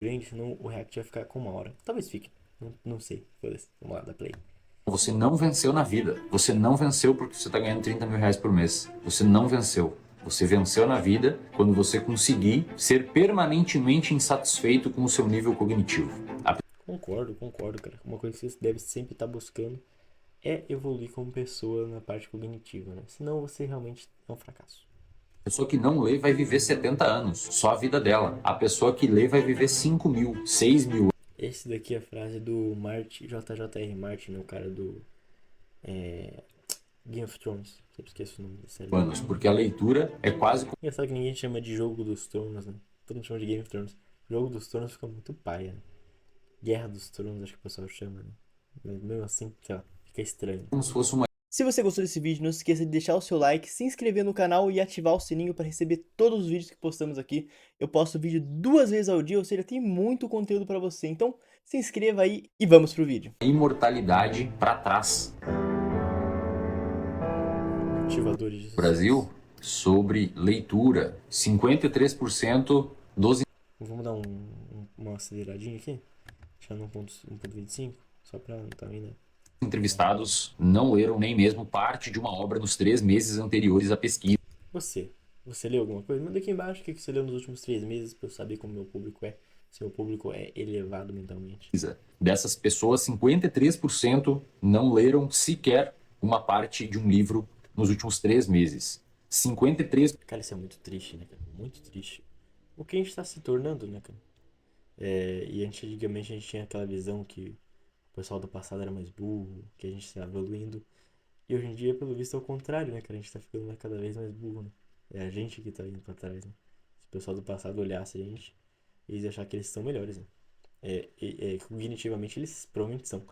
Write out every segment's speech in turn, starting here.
grande, senão o React vai ficar com uma hora. Talvez fique. Não sei. Foda-se. Vamos lá, dá play. Você não venceu na vida. Você não venceu porque você está ganhando 30 mil reais por mês. Você não venceu. Você venceu na vida quando você conseguir ser permanentemente insatisfeito com o seu nível cognitivo. Concordo, cara. Uma coisa que você deve sempre estar buscando é evoluir como pessoa na parte cognitiva, né? Senão você realmente é um fracasso. A pessoa que não lê vai viver 70 anos, só a vida dela. A pessoa que lê vai viver 5 mil, 6 mil Esse daqui é a frase do JJR Martin, né? O cara do Game of Thrones. Sempre esqueço o nome da série dele. anos, porque a leitura é quase Engraçado que ninguém chama de Jogo dos Tronos, né? Todo mundo chama de Game of Thrones. Jogo dos Tronos fica muito paia, né? Guerra dos Tronos, acho que o pessoal chama, né? Mas mesmo assim, sei lá, fica estranho. como se fosse uma Se você gostou desse vídeo, não se esqueça de deixar o seu like, se inscrever no canal e ativar o sininho para receber todos os vídeos que postamos aqui. Eu posto vídeo 2 vezes ao dia, ou seja, tem muito conteúdo para você. Então, se inscreva aí e vamos pro vídeo. imortalidade para trás Ativadores de no Brasil sucesso. sobre leitura. 53% dos Vamos dar uma aceleradinha aqui? Deixar no 1.25, só pra também, né? entrevistados não leram nem mesmo parte de uma obra nos 3 meses anteriores à pesquisa. Você. Você leu alguma coisa? Manda aqui embaixo o que você leu nos últimos 3 meses pra eu saber como meu público é. Se meu público é elevado mentalmente. Dessas pessoas, 53% não leram sequer uma parte de um livro nos últimos 3 meses. 53%. Cara, isso é muito triste, né, cara? Muito triste. O que a gente tá se tornando, né, cara? E antigamente a gente tinha aquela visão que o pessoal do passado era mais burro, que a gente está evoluindo. E hoje em dia, pelo visto, é o contrário, né, cara? A gente tá ficando cada vez mais burro, né? É a gente que tá indo pra trás, né? Se o pessoal do passado olhasse a gente, eles iam achar que eles são melhores, né? Cognitivamente eles provavelmente são.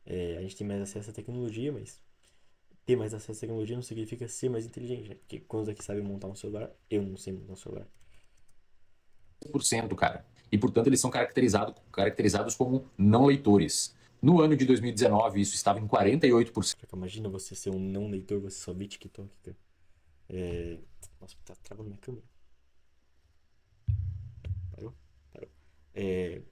A gente tem mais acesso à tecnologia, mas ter mais acesso à tecnologia não significa ser mais inteligente, né? Porque quantos aqui sabem montar um celular? Eu não sei montar um celular. Cara. E, portanto, eles são caracterizados como não leitores. No ano de 2019, isso estava em 48%. Caraca, imagina você ser um não leitor, você só vê TikTok, cara. É... Nossa, tá travando minha câmera. Parou? Parou. É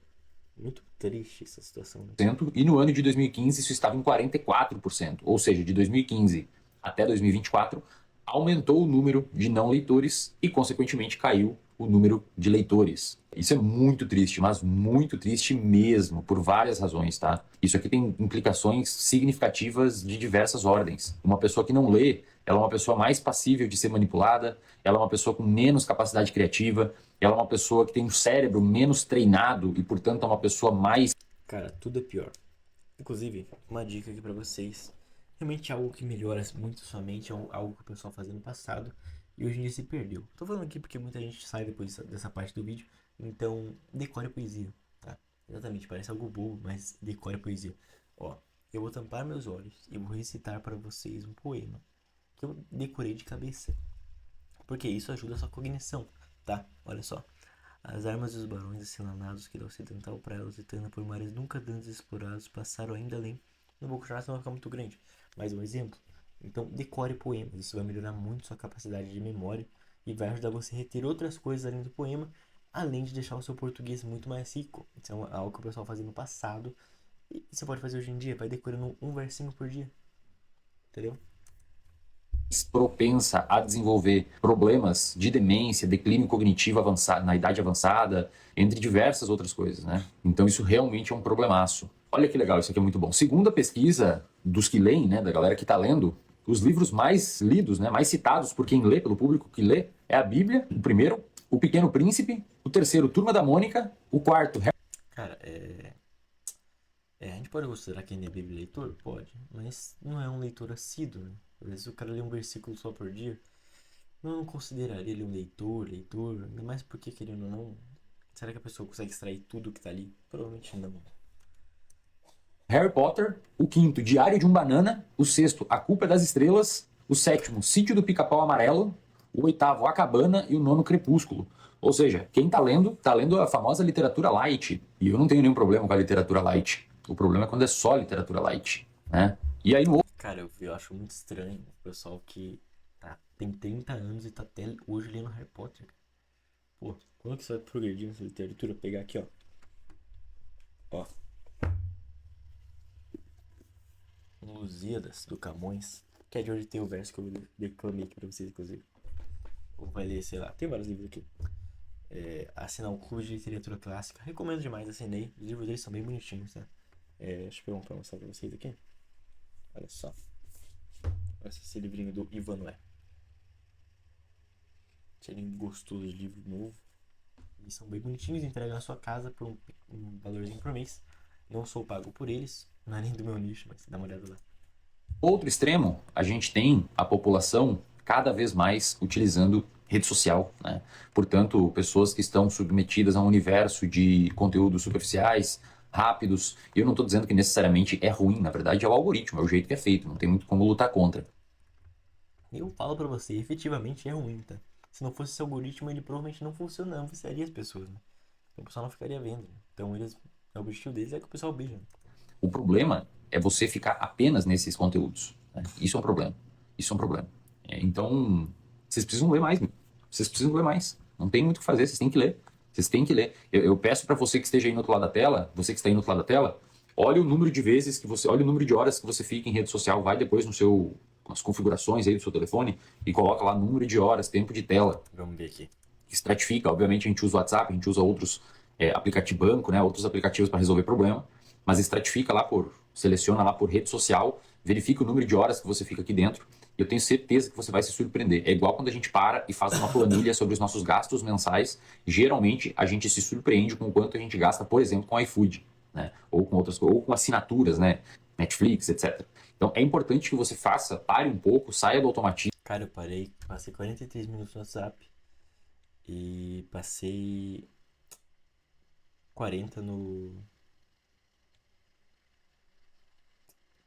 muito triste essa situação, né? E no ano de 2015, isso estava em 44%. Ou seja, de 2015 até 2024, aumentou o número de não leitores e, consequentemente, caiu o número de leitores. Isso é muito triste, mas muito triste mesmo, por várias razões, tá? Isso aqui tem implicações significativas de diversas ordens. Uma pessoa que não lê, ela é uma pessoa mais passível de ser manipulada, ela é uma pessoa com menos capacidade criativa, ela é uma pessoa que tem um cérebro menos treinado e, portanto, é uma pessoa mais. Cara, tudo é pior. Inclusive, uma dica aqui pra vocês. Realmente algo que melhora muito sua mente, algo que o pessoal fazia no passado e hoje em dia se perdeu. Tô falando aqui porque muita gente sai depois dessa parte do vídeo, então decore a poesia, tá? Exatamente, parece algo bobo, mas decore a poesia. Ó, eu vou tampar meus olhos e vou recitar para vocês um poema que eu decorei de cabeça, porque isso ajuda a sua cognição, tá? Olha só. As armas dos barões acelanados que do ocidental para lusitana por mares nunca antes explorados passaram ainda além. Não vou continuar, senão vai ficar muito grande. Mais um exemplo. Então, decore poemas. Isso vai melhorar muito sua capacidade de memória e vai ajudar você a reter outras coisas além do poema, além de deixar o seu português muito mais rico. Isso é algo que o pessoal fazia no passado e você pode fazer hoje em dia. Vai decorando um versinho por dia. Entendeu? Propensa a desenvolver problemas de demência, declínio cognitivo avançado, na idade avançada, entre diversas outras coisas, né? Então isso realmente é um problemaço. Olha que legal, isso aqui é muito bom. Segundo a pesquisa dos que leem, né, da galera que está lendo, os livros mais lidos, né, mais citados por quem lê, pelo público que lê, é a Bíblia, o primeiro, o Pequeno Príncipe, o terceiro, Turma da Mônica, o quarto, Cara, a gente pode considerar que ele é bíblia leitor? Pode, mas não é um leitor assíduo, né? Às vezes o cara lê um versículo só por dia. Eu não consideraria ele um leitor, ainda mais porque, querendo ou não, será que a pessoa consegue extrair tudo que tá ali? Provavelmente não. Harry Potter, o quinto, Diário de um Banana, o sexto, A Culpa é das Estrelas, o sétimo, Sítio do Pica-Pau Amarelo, o oitavo, A Cabana e o nono, Crepúsculo. Ou seja, quem tá lendo a famosa literatura light. E eu não tenho nenhum problema com a literatura light. O problema é quando é só literatura light, né? E aí no Cara, eu acho muito estranho o pessoal que tem 30 anos e tá até hoje lendo Harry Potter. Pô, quando que você vai progredir nessa literatura? Pegar aqui, ó. Ó. Lusíadas, do Camões, que é de onde tem o verso que eu declamei aqui pra vocês, inclusive. Ou vai ler, sei lá, tem vários livros aqui. Assinar o Clube de Literatura Clássica. Recomendo demais, assinei. Os livros deles são bem bonitinhos, tá? Deixa eu pegar um pra mostrar pra vocês aqui. Olha só. Olha esse livrinho do Ivan Noé. Cheirinho gostoso de livro novo. Eles são bem bonitinhos, entregam na sua casa por um valorzinho por mês. Não sou pago por eles, não é nem do meu nicho, mas dá uma olhada lá. Outro extremo, a gente tem a população cada vez mais utilizando rede social, né? Portanto, pessoas que estão submetidas a um universo de conteúdos superficiais, rápidos. E eu não estou dizendo que necessariamente é ruim, na verdade é o algoritmo, é o jeito que é feito, não tem muito como lutar contra. Eu falo pra você, efetivamente é ruim, tá? Se não fosse esse algoritmo, ele provavelmente não funcionaria, não viciaria as pessoas, né? Então, o pessoal não ficaria vendo, né? Então, o objetivo deles é que o pessoal veja, né? O problema é você ficar apenas nesses conteúdos, né? Isso é um problema. Isso é um problema. Então, vocês precisam ler mais, meu. Vocês precisam ler mais. Não tem muito o que fazer, vocês têm que ler. Vocês têm que ler. Eu peço para você que esteja aí no outro lado da tela, você que está aí no outro lado da tela, olhe o número de vezes que você, olhe o número de horas que você fica em rede social, vai depois no seu, nas configurações aí do seu telefone e coloca lá número de horas, tempo de tela. Vamos ver aqui. Estratifica, obviamente a gente usa o WhatsApp, a gente usa outros aplicativos banco, né, outros aplicativos para resolver problema, mas estratifica lá seleciona lá por rede social, verifica o número de horas que você fica aqui dentro. Eu tenho certeza que você vai se surpreender. É igual quando a gente para e faz uma planilha sobre os nossos gastos mensais. Geralmente, a gente se surpreende com o quanto a gente gasta, por exemplo, com iFood, né? Ou com outras coisas, ou com assinaturas, né? Netflix, etc. Então, é importante que você pare um pouco, saia do automatismo. Cara, eu parei, passei 43 minutos no WhatsApp e passei 40 no...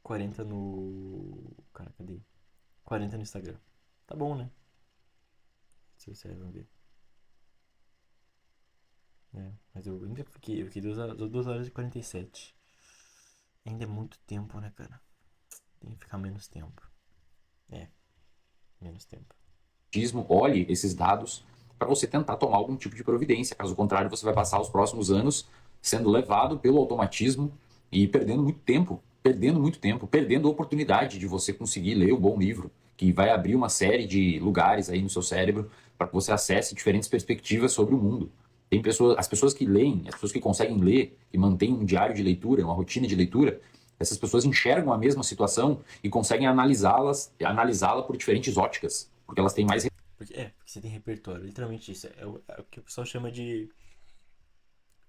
40 no... Cara, cadê? 40 no Instagram. Tá bom, né? Se vocês vão ver. Mas eu ainda fiquei 2 horas e 47. Ainda é muito tempo, né, cara? Tem que ficar menos tempo. Menos tempo. Olhe esses dados para você tentar tomar algum tipo de providência. Caso contrário, você vai passar os próximos anos sendo levado pelo automatismo e perdendo muito tempo, perdendo a oportunidade de você conseguir ler um bom livro, que vai abrir uma série de lugares aí no seu cérebro para que você acesse diferentes perspectivas sobre o mundo. Tem pessoas, as pessoas que leem, as pessoas que conseguem ler, que mantêm um diário de leitura, uma rotina de leitura, essas pessoas enxergam a mesma situação e conseguem analisá-la por diferentes óticas, porque elas têm mais Porque você tem repertório. Literalmente isso. É o que o pessoal chama de...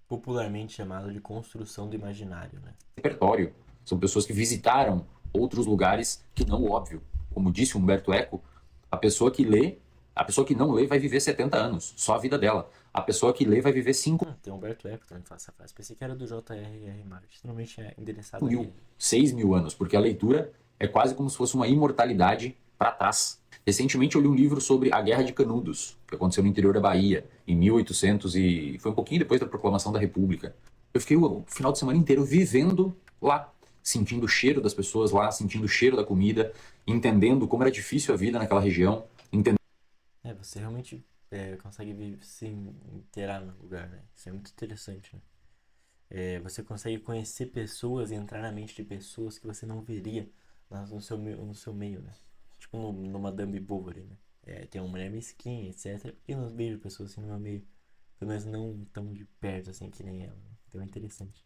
popularmente chamado de construção do imaginário, né? repertório. São pessoas que visitaram outros lugares que não o óbvio. Como disse Humberto Eco, a pessoa que não lê vai viver 70 anos, só a vida dela. A pessoa que lê vai viver 5 Tem Humberto Eco também que fala essa frase. Pensei que era do J.R.R. Martin. Normalmente é endereçado a mil, ele. 6 mil anos, porque a leitura é quase como se fosse uma imortalidade para trás. Recentemente eu li um livro sobre a Guerra de Canudos, que aconteceu no interior da Bahia, em 1800 e foi um pouquinho depois da proclamação da República. Eu fiquei o final de semana inteiro vivendo lá, sentindo o cheiro das pessoas lá, sentindo o cheiro da comida, entendendo como era difícil a vida naquela região, entendendo Você realmente consegue se inteirar no lugar, né? Isso é muito interessante, né? Você consegue conhecer pessoas e entrar na mente de pessoas que você não veria no seu meio, né? Tipo no Madame Bovary, né? Tem uma mulher mesquinha, etc. E eu não vejo pessoas assim no meu meio. Pelo menos não tão de perto assim que nem ela, né? Então é interessante.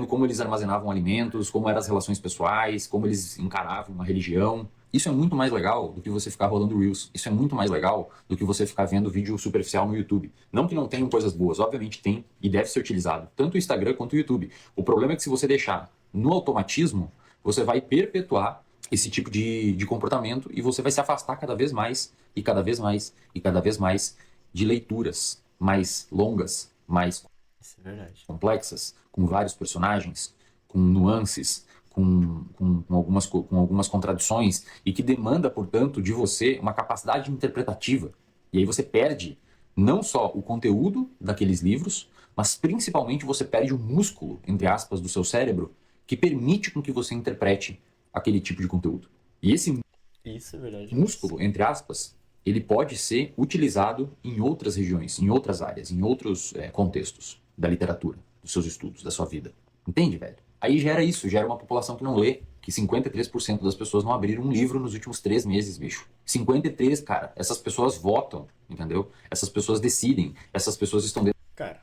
como eles armazenavam alimentos, como eram as relações pessoais, como eles encaravam a religião. Isso é muito mais legal do que você ficar rolando Reels. Isso é muito mais legal do que você ficar vendo vídeo superficial no YouTube. Não que não tenham coisas boas, obviamente tem e deve ser utilizado, tanto o Instagram quanto o YouTube. O problema é que se você deixar no automatismo, você vai perpetuar esse tipo de comportamento e você vai se afastar cada vez mais e cada vez mais e cada vez mais de leituras mais longas, mais Isso é verdade. complexas, com vários personagens, com nuances, com algumas contradições e que demanda, portanto, de você uma capacidade interpretativa. E aí você perde não só o conteúdo daqueles livros, mas principalmente você perde o músculo, entre aspas, do seu cérebro que permite com que você interprete aquele tipo de conteúdo. E esse Isso é verdade. músculo, entre aspas, ele pode ser utilizado em outras regiões, em outras áreas, em outros contextos da literatura. dos seus estudos, da sua vida. Entende, velho? Aí gera isso, gera uma população que não lê, que 53% das pessoas não abriram um livro nos últimos 3 meses, bicho. 53, cara. Essas pessoas votam, entendeu? Essas pessoas decidem, essas pessoas estão dentro. Cara,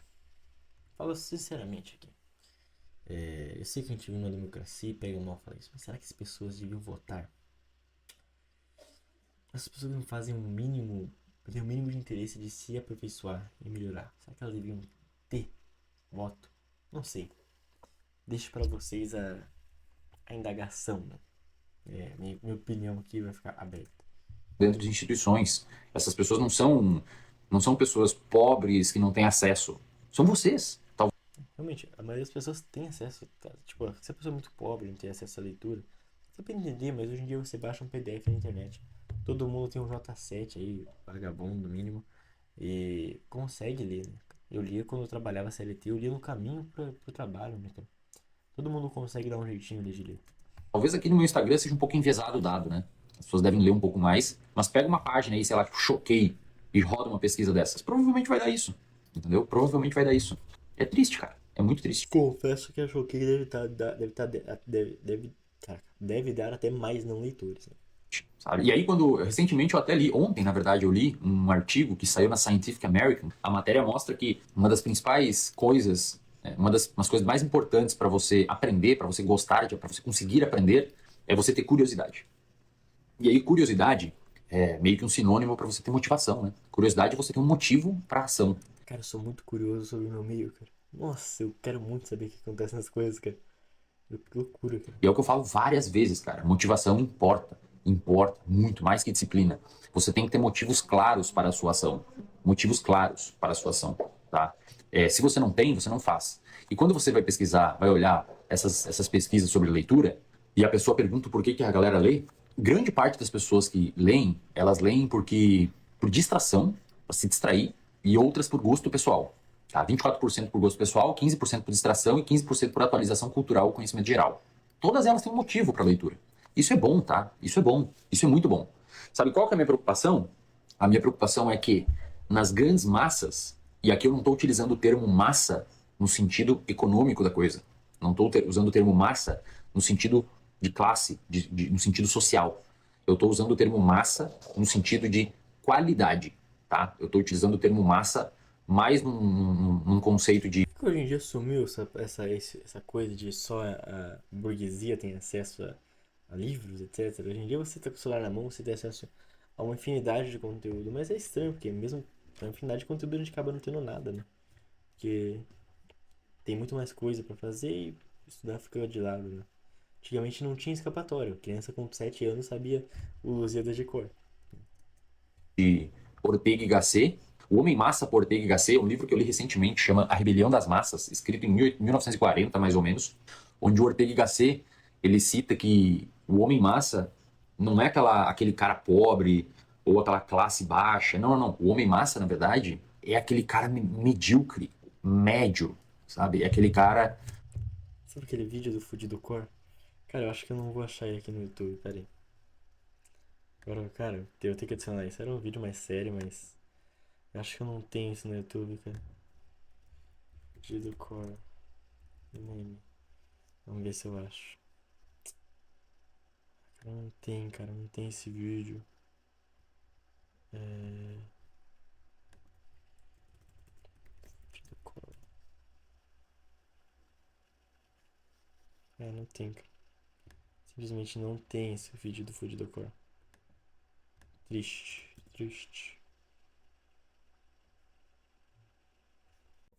falo sinceramente aqui. Eu sei que a gente vive numa democracia e pega mal falar isso, mas será que as pessoas deviam votar? Essas pessoas não fazem têm o mínimo de interesse de se aperfeiçoar e melhorar. Será que elas deviam ter voto? Não sei. Deixo pra vocês a indagação, né? Minha opinião aqui vai ficar aberta. Dentro de instituições. Essas pessoas não são pessoas pobres que não têm acesso. São vocês. Realmente, a maioria das pessoas tem acesso, tá? Tipo, se a pessoa é muito pobre, não tem acesso à leitura, você pode entender, mas hoje em dia você baixa um PDF na internet. Todo mundo tem um J7 aí, vagabundo no mínimo, e consegue ler, né? Eu lia quando eu trabalhava CLT, eu lia no caminho pro trabalho, né, cara? Todo mundo consegue dar um jeitinho ali de ler. Talvez aqui no meu Instagram seja um pouco enviesado o dado, né? As pessoas devem ler um pouco mais, mas pega uma página aí, sei lá, tipo, choquei, e roda uma pesquisa dessas. Provavelmente vai dar isso. Entendeu? Provavelmente vai dar isso. É triste, cara. É muito triste. Confesso que achou que deve dar até mais não leitores, né? Sabe? E aí, recentemente eu até li, ontem na verdade, eu li um artigo que saiu na Scientific American. A matéria mostra que uma das principais coisas, umas coisas mais importantes para você aprender, para você gostar, para você conseguir aprender, é você ter curiosidade. E aí, curiosidade é meio que um sinônimo para você ter motivação, né? Curiosidade é você ter um motivo para ação. Cara, eu sou muito curioso sobre o meu meio, cara. Nossa, eu quero muito saber o que acontece nas coisas, cara. Que loucura, cara. E é o que eu falo várias vezes, cara. Motivação importa. Importa muito mais que disciplina. Você tem que ter motivos claros para a sua ação. Motivos claros para a sua ação, tá? Se você não tem, você não faz. E quando você vai pesquisar, vai olhar essas pesquisas sobre leitura, e a pessoa pergunta por que a galera lê, grande parte das pessoas que leem, elas leem por distração, para se distrair, e outras por gosto pessoal. Tá? 24% por gosto pessoal, 15% por distração e 15% por atualização cultural e conhecimento geral. Todas elas têm um motivo para a leitura. Isso é bom, tá? Isso é bom. Isso é muito bom. Sabe qual que é a minha preocupação? A minha preocupação é que nas grandes massas, e aqui eu não estou utilizando o termo massa no sentido econômico da coisa. Não estou usando o termo massa no sentido de classe, no sentido social. Eu estou usando o termo massa no sentido de qualidade, tá? Eu estou utilizando o termo massa mais num conceito de. Por que hoje em dia sumiu essa coisa de só a burguesia tem acesso a livros, etc. Hoje em dia você tá com o celular na mão, você tem acesso a uma infinidade de conteúdo, mas é estranho, porque mesmo a infinidade de conteúdo a gente acaba não tendo nada, né? Porque tem muito mais coisa pra fazer e estudar fica de lado, né? Antigamente não tinha escapatória. Criança com 7 anos sabia o Lusíadas de cor. Ortega y Gasset. O Homem Massa, por Ortega y Gasset, é um livro que eu li recentemente, chama A Rebelião das Massas, escrito em 1940, mais ou menos, onde o Ortega y Gasset, ele cita que o homem massa não é aquele cara pobre ou aquela classe baixa. Não, não, não. O homem massa, na verdade, é aquele cara medíocre, médio, sabe? É aquele cara. Sabe aquele vídeo do Fudido Cor? Cara, eu acho que eu não vou achar ele aqui no YouTube, peraí. Agora, cara, eu tenho que adicionar isso. Era um vídeo mais sério, mas eu acho que eu não tenho isso no YouTube, cara. Fudido Cor. Meme. Vamos ver se eu acho. Cara, não tem, cara, não tem esse vídeo. É. Fudido Cor. É, não tem, cara. Simplesmente não tem esse vídeo do Fudido Cor. Triste, triste.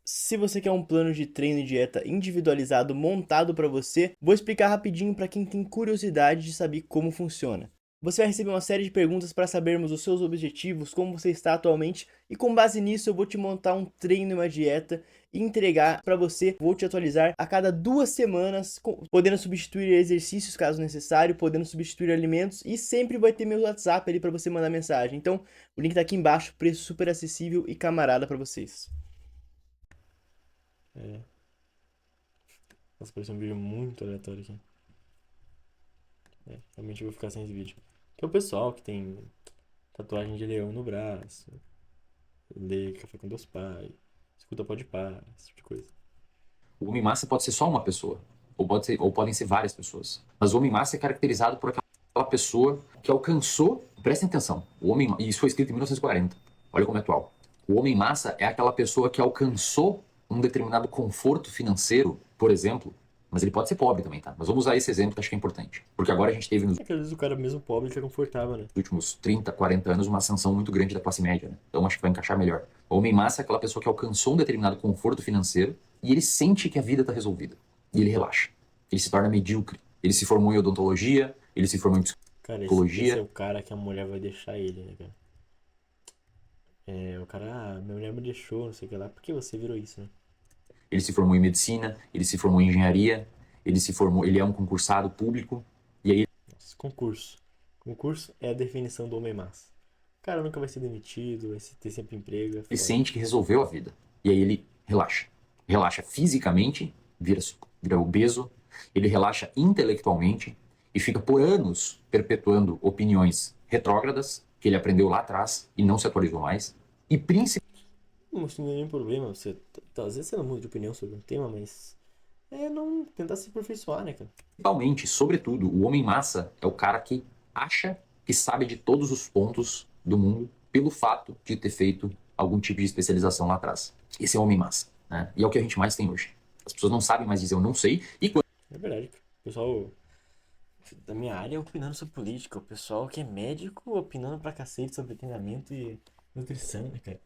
Se você quer um plano de treino e dieta individualizado montado para você, vou explicar rapidinho para quem tem curiosidade de saber como funciona. Você vai receber uma série de perguntas para sabermos os seus objetivos, como você está atualmente, e com base nisso eu vou te montar um treino e uma dieta e entregar para você. Vou te atualizar a cada 2 semanas, podendo substituir exercícios caso necessário, podendo substituir alimentos, e sempre vai ter meu WhatsApp ali para você mandar mensagem. Então, o link tá aqui embaixo, preço super acessível e camarada para vocês. É. Nossa, parece um vídeo muito aleatório aqui. Realmente eu vou ficar sem esse vídeo. Que é o pessoal que tem tatuagem de leão no braço, lê Café com Deus Pai, escuta Podpah, esse tipo de coisa. O homem massa pode ser só uma pessoa, ou podem ser várias pessoas. Mas o homem massa é caracterizado por aquela pessoa que alcançou, prestem atenção, e isso foi escrito em 1940, olha como é atual. O homem massa é aquela pessoa que alcançou um determinado conforto financeiro, por exemplo, mas ele pode ser pobre também, tá? Mas vamos usar esse exemplo que acho que é importante. Porque agora a gente teve nos É que às vezes o cara mesmo pobre fica confortável, né? últimos 30, 40 anos uma ascensão muito grande da classe média, né? Então acho que vai encaixar melhor. O homem massa é aquela pessoa que alcançou um determinado conforto financeiro e ele sente que a vida está resolvida. E ele relaxa. Ele se torna medíocre. Ele se formou em odontologia, ele se formou em Cara, esse é psicologia, o cara que a mulher vai deixar ele, né, cara? É, o cara, minha mulher me deixou, não sei o que lá. Por que você virou isso, né? ele se formou em medicina, ele se formou em engenharia, ele é um concursado público, e aí Nossa, concurso. Concurso é a definição do homem massa. O cara nunca vai ser demitido, vai ter sempre emprego, é ele foda. sente que resolveu a vida. E aí ele relaxa. Relaxa fisicamente, vira obeso, ele relaxa intelectualmente e fica por anos perpetuando opiniões retrógradas que ele aprendeu lá atrás e não se atualizou mais. E Não, isso não é nenhum problema, você, às vezes você não muda de opinião sobre um tema, mas é não tentar se aperfeiçoar, né, cara? principalmente, sobretudo, o homem massa é o cara que acha que sabe de todos os pontos do mundo pelo fato de ter feito algum tipo de especialização lá atrás. Esse é o homem massa, né? E é o que a gente mais tem hoje. As pessoas não sabem mais dizer eu não sei e É verdade, cara. O pessoal da minha área opinando sobre política, o pessoal que é médico opinando pra cacete sobre treinamento e nutrição, né, cara?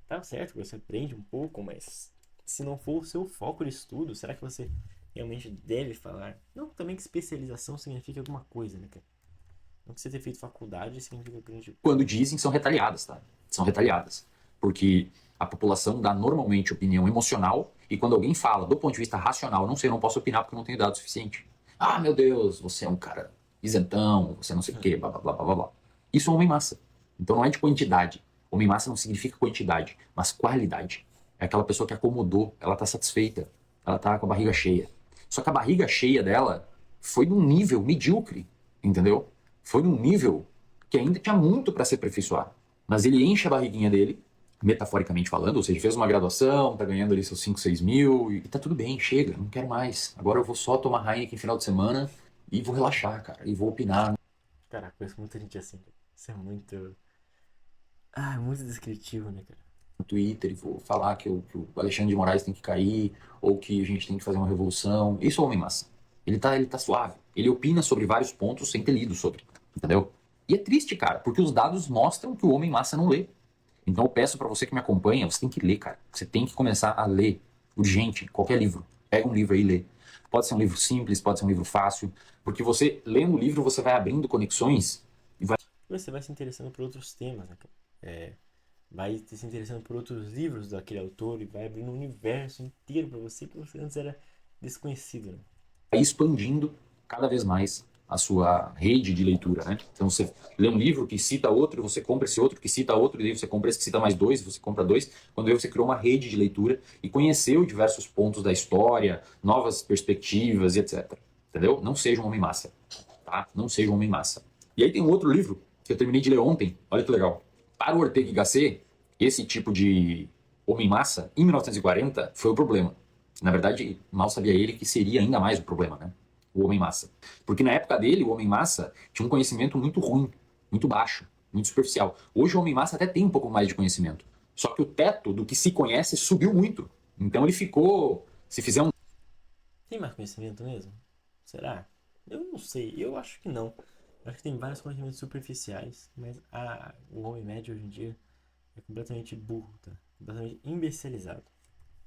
Tá certo, você aprende um pouco, mas se não for o seu foco de estudo, será que você realmente deve falar? Não, também que especialização significa alguma coisa, né, cara? Não que você ter feito faculdade significa grande. quando dizem são retaliadas, tá? São retaliadas. Porque a população dá normalmente opinião emocional e quando alguém fala do ponto de vista racional, não sei, eu não posso opinar porque eu não tenho dado suficiente. Ah, meu Deus, você é um cara isentão, você não sei o quê, blá, blá, blá, blá, blá. Isso é homem massa. Então não é de quantidade. Homem massa não significa quantidade, mas qualidade. É aquela pessoa que acomodou, ela tá satisfeita, ela tá com a barriga cheia. Só que a barriga cheia dela foi num nível medíocre, entendeu? Foi num nível que ainda tinha muito para se aperfeiçoar. Mas ele enche a barriguinha dele, metaforicamente falando, ou seja, fez uma graduação, tá ganhando ali seus 5, 6 mil, e tá tudo bem, chega, não quero mais. Agora eu vou só tomar Heineken no final de semana e vou relaxar, cara, e vou opinar Caraca, conheço muita gente assim, cara. Isso é muito. Ah, muito descritivo, né, cara? no Twitter e vou falar que o Alexandre de Moraes tem que cair, ou que a gente tem que fazer uma revolução. Isso é homem massa. Ele tá suave. Ele opina sobre vários pontos sem ter lido sobre, entendeu? E é triste, cara, porque os dados mostram que o homem massa não lê. Então eu peço para você que me acompanha, você tem que ler, cara. Você tem que começar a ler urgente, qualquer livro. Pega um livro aí e lê. Pode ser um livro simples, pode ser um livro fácil, porque você lendo o livro você vai abrindo conexões e vai Você vai se interessando por outros temas, né, cara? É, vai se interessando por outros livros daquele autor e vai abrindo um universo inteiro pra você que você antes era desconhecido, né? expandindo cada vez mais a sua rede de leitura, né? Então você lê um livro que cita outro, você compra esse outro que cita outro, e daí você compra esse que cita mais dois, você compra dois. Quando aí você criou uma rede de leitura e conheceu diversos pontos da história, novas perspectivas e etc. Entendeu? Não seja um homem massa, tá? Não seja um homem massa. E aí tem um outro livro que eu terminei de ler ontem, olha que legal. Para o Ortega y Gasset, esse tipo de homem massa, em 1940, foi o problema. Na verdade, mal sabia ele que seria ainda mais o problema, né? O homem massa. Porque na época dele, o homem massa tinha um conhecimento muito ruim, muito baixo, muito superficial. Hoje o homem massa até tem um pouco mais de conhecimento. Só que o teto do que se conhece subiu muito. Então ele ficou, se fizer um Tem mais conhecimento mesmo? Será? Eu não sei, eu acho que não. Eu acho que tem vários conhecimentos superficiais, mas o homem médio hoje em dia é completamente burro, tá? Completamente imbecilizado.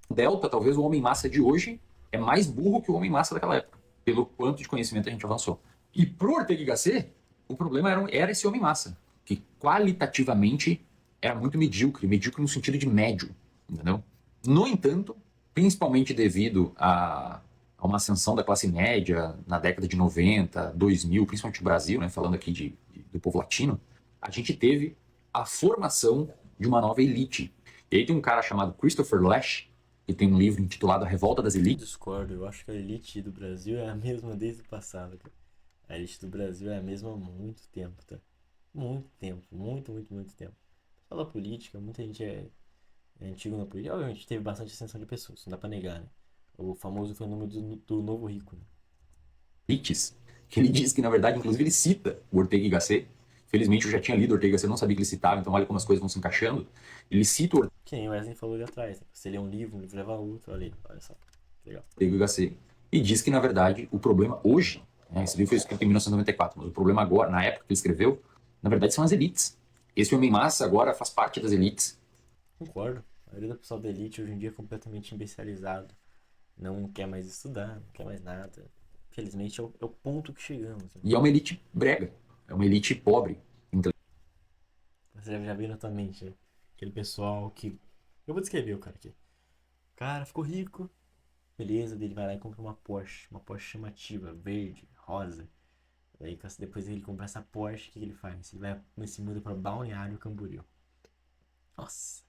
delta, talvez o homem massa de hoje é mais burro que o homem massa daquela época, pelo quanto de conhecimento a gente avançou. E pro Ortega y Gasset, o problema era esse homem massa, que qualitativamente era muito medíocre, medíocre no sentido de médio, entendeu? No entanto, principalmente devido a uma ascensão da classe média na década de 90, 2000, principalmente no Brasil, né, falando aqui do povo latino, a gente teve a formação de uma nova elite. E aí tem um cara chamado Christopher Lasch, que tem um livro intitulado A Revolta das Elites. Discordo, eu acho que a elite do Brasil é a mesma desde o passado, cara. A elite do Brasil é a mesma há muito tempo, tá? Muito tempo, muito tempo. Fala política, muita gente É antigo na política. Obviamente teve bastante ascensão de pessoas, não dá pra negar, né? O famoso fenômeno do novo rico, né? elites, que ele diz que, na verdade, inclusive, ele cita o Ortega y Gasset. Felizmente, eu já tinha lido o Ortega y Gasset, não sabia que ele citava, então olha como as coisas vão se encaixando. Ele cita o Que nem o Wesley falou ali atrás, né? Você lê um livro leva outro, olha aí, olha só. Que legal. Ortega y Gasset e diz que, na verdade, o problema hoje, né, esse livro foi escrito em 1994, mas o problema agora, na época que ele escreveu, na verdade, são as elites. Esse homem massa agora faz parte das elites. Concordo. A maioria do pessoal da elite hoje em dia é completamente imbecilizado. Não quer mais estudar, não quer mais nada. Felizmente é o ponto que chegamos, né? E é uma elite brega, é uma elite pobre. Você já viu na tua mente, né? Aquele pessoal que. Eu vou descrever o cara aqui. O cara ficou rico, beleza, dele vai lá e compra uma Porsche chamativa, verde, rosa. Daí depois ele compra essa Porsche, o que ele faz? Ele se muda pra Balneário Camboriú. Nossa,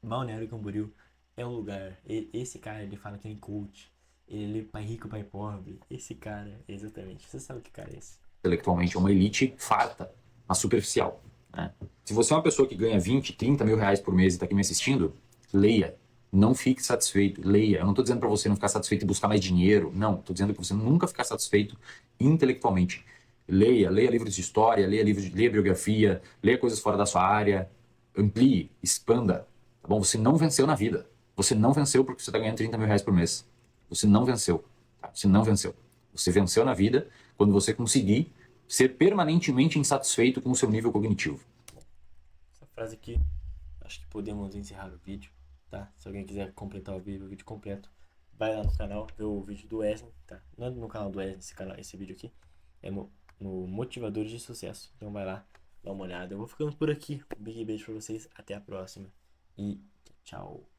Balneário Camboriú é um lugar. Esse cara, ele fala que é coach. Ele é pai rico, pai pobre. Esse cara, exatamente. Você sabe que cara é esse? Intelectualmente, é uma elite farta, mas superficial. Né? Se você é uma pessoa que ganha 20, 30 mil reais por mês e está aqui me assistindo, leia. Não fique satisfeito, leia. Eu não estou dizendo para você não ficar satisfeito e buscar mais dinheiro. Não, estou dizendo que você nunca ficar satisfeito intelectualmente. Leia, leia livros de história, leia biografia, leia coisas fora da sua área, amplie, expanda. Tá bom? Você não venceu na vida. Você não venceu porque você está ganhando 30 mil reais por mês. Você não venceu. Tá? Você não venceu. Você venceu na vida quando você conseguir ser permanentemente insatisfeito com o seu nível cognitivo. Essa frase aqui, acho que podemos encerrar o vídeo, tá? Se alguém quiser completar o vídeo completo, vai lá no canal, ver o vídeo do Wesley, tá? Não é no canal do Wesley, esse vídeo aqui, é no Motivadores de Sucesso. Então vai lá, dá uma olhada. Eu vou ficando por aqui. Um big beijo pra vocês, até a próxima e tchau.